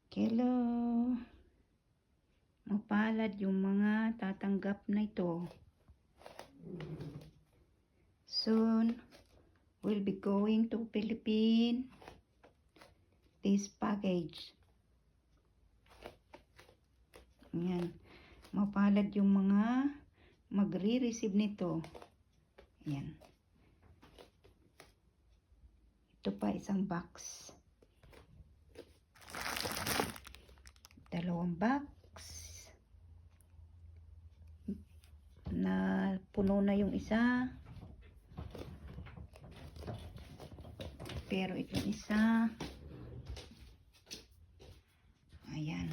Hello. Mapalad yung mga tatanggap na ito. Soon, we'll be going to Philippines. This package. Ayan. Mapalad yung mga magre-receive nito. Ayan. Ito pa isang box. Dalawang box. Na puno na yung isa. Pero itong isa. Ayan.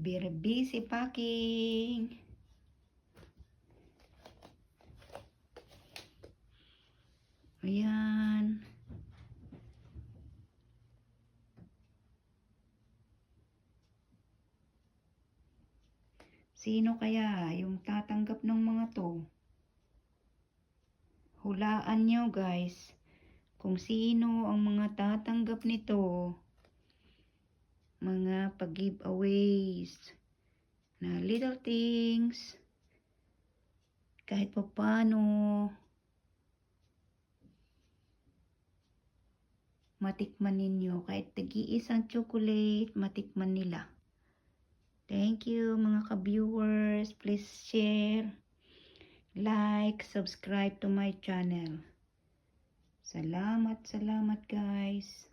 Very busy packing. Ayan. Sino kaya yung tatanggap ng mga to? Hulaan nyo guys kung sino ang mga tatanggap nito. Mga pag-giveaways na little things. Kahit pa paano matikman ninyo. Kahit tagi-isang chocolate, matikman nila. Thank you mga ka-viewers. Please share, like, subscribe to my channel. Salamat guys.